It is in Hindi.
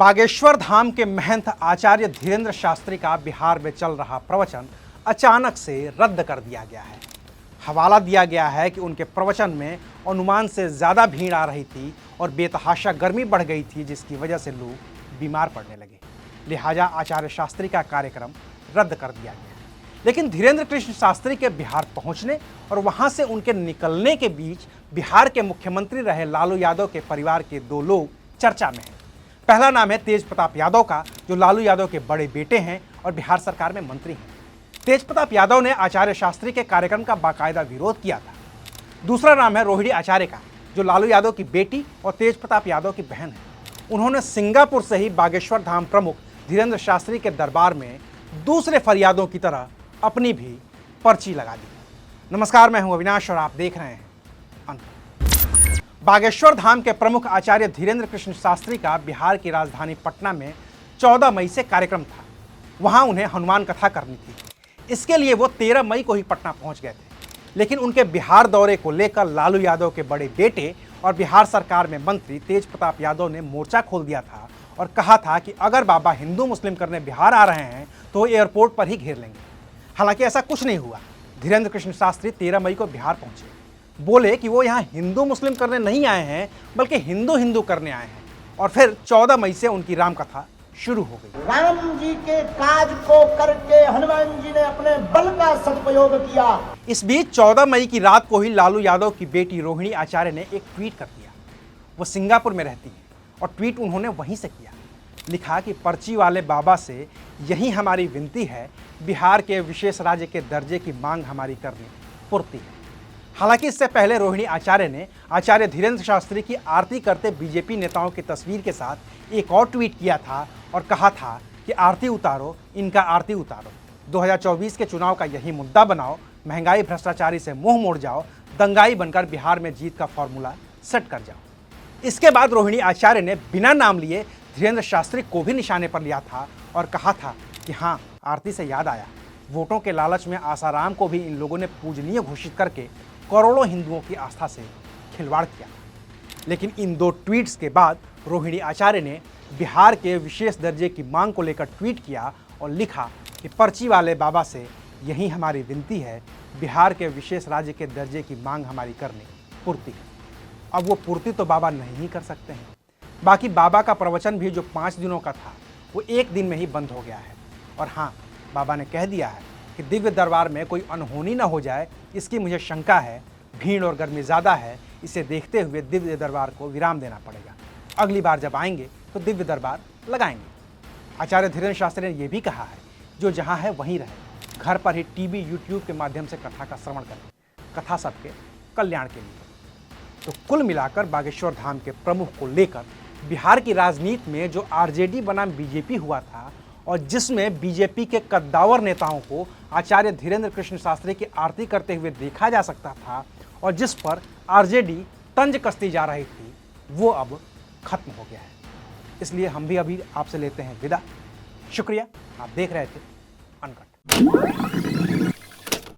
बागेश्वर धाम के महंत आचार्य धीरेन्द्र शास्त्री का बिहार में चल रहा प्रवचन अचानक से रद्द कर दिया गया है। हवाला दिया गया है कि उनके प्रवचन में अनुमान से ज़्यादा भीड़ आ रही थी और बेतहाशा गर्मी बढ़ गई थी, जिसकी वजह से लोग बीमार पड़ने लगे। लिहाजा आचार्य शास्त्री का कार्यक्रम रद्द कर दिया गया। लेकिन धीरेन्द्र कृष्ण शास्त्री के बिहार पहुंचने और वहां से उनके निकलने के बीच बिहार के मुख्यमंत्री रहे लालू यादव के परिवार के दो लोग चर्चा में हैं। पहला नाम है तेज प्रताप यादव का, जो लालू यादव के बड़े बेटे हैं और बिहार सरकार में मंत्री हैं। तेज प्रताप यादव ने आचार्य शास्त्री के कार्यक्रम का बाकायदा विरोध किया था। दूसरा नाम है रोहिणी आचार्य का, जो लालू यादव की बेटी और तेज प्रताप यादव की बहन है। उन्होंने सिंगापुर से ही बागेश्वर धाम प्रमुख धीरेन्द्र शास्त्री के दरबार में दूसरे फरियादों की तरह अपनी भी पर्ची लगा दी। नमस्कार, मैं हूं अविनाश और आप देख रहे हैं अनकट। बागेश्वर धाम के प्रमुख आचार्य धीरेन्द्र कृष्ण शास्त्री का बिहार की राजधानी पटना में 14 मई से कार्यक्रम था। वहां उन्हें हनुमान कथा करनी थी। इसके लिए वो 13 मई को ही पटना पहुंच गए थे। लेकिन उनके बिहार दौरे को लेकर लालू यादव के बड़े बेटे और बिहार सरकार में मंत्री तेज प्रताप यादव ने मोर्चा खोल दिया था और कहा था कि अगर बाबा हिंदू मुस्लिम करने बिहार आ रहे हैं तो वो एयरपोर्ट पर ही घेर लेंगे। हालांकि ऐसा कुछ नहीं हुआ। धीरेन्द्र कृष्ण शास्त्री 13 मई को बिहार पहुंचे। बोले कि वो यहाँ हिंदू मुस्लिम करने नहीं आए हैं, बल्कि हिंदू हिंदू करने आए हैं। और फिर 14 मई से उनकी रामकथा शुरू हो गई। राम जी के काज को करके हनुमान जी ने अपने बल का सदुपयोग किया। इस बीच 14 मई की रात को ही लालू यादव की बेटी रोहिणी आचार्य ने एक ट्वीट कर दिया। वो सिंगापुर में रहती है और ट्वीट उन्होंने वहीं से किया। लिखा कि पर्ची वाले बाबा से यही हमारी विनती है, बिहार के विशेष राज्य के दर्जे की मांग हमारी करनी पूर्ति है। हालांकि इससे पहले रोहिणी आचार्य ने आचार्य धीरेन्द्र शास्त्री की आरती करते बीजेपी नेताओं की तस्वीर के साथ एक और ट्वीट किया था और कहा था कि आरती उतारो, इनका आरती उतारो, 2024 के चुनाव का यही मुद्दा बनाओ, महंगाई भ्रष्टाचारी से मुंह मोड़ जाओ, दंगाई बनकर बिहार में जीत का फॉर्मूला सेट कर जाओ। इसके बाद रोहिणी आचार्य ने बिना नाम लिए धीरेन्द्र शास्त्री को भी निशाने पर लिया था और कहा था कि हाँ, आरती से याद आया, वोटों के लालच में आसाराम को भी इन लोगों ने पूजनीय घोषित करके करोड़ों हिंदुओं की आस्था से खिलवाड़ किया। लेकिन इन दो ट्वीट्स के बाद रोहिणी आचार्य ने बिहार के विशेष दर्जे की मांग को लेकर ट्वीट किया और लिखा कि पर्ची वाले बाबा से यही हमारी विनती है, बिहार के विशेष राज्य के दर्जे की मांग हमारी करनी पूर्ति है। अब वो पूर्ति तो बाबा नहीं कर सकते हैं। बाकी बाबा का प्रवचन भी जो 5 दिनों का था, वो 1 दिन में ही बंद हो गया है। और हाँ, बाबा ने कह दिया है कि दिव्य दरबार में कोई अनहोनी ना हो जाए, इसकी मुझे शंका है। भीड़ और गर्मी ज़्यादा है, इसे देखते हुए दिव्य दरबार को विराम देना पड़ेगा। अगली बार जब आएंगे तो दिव्य दरबार लगाएंगे। आचार्य धीरेन्द्र शास्त्री ने यह भी कहा है, जो जहाँ है वहीं रहे, घर पर ही टीवी यूट्यूब के माध्यम से कथा का श्रवण करें, कथा सबके कल्याण के लिए। तो कुल मिलाकर बागेश्वर धाम के प्रमुख को लेकर बिहार की राजनीति में जो आरजेडी बनाम बीजेपी हुआ था और जिसमें बीजेपी के कद्दावर नेताओं को आचार्य धीरेन्द्र कृष्ण शास्त्री की आरती करते हुए देखा जा सकता था और जिस पर आरजेडी तंज कसती जा रही थी, वो अब खत्म हो गया है। इसलिए हम भी अभी आपसे लेते हैं विदा। शुक्रिया, आप देख रहे थे अनकट।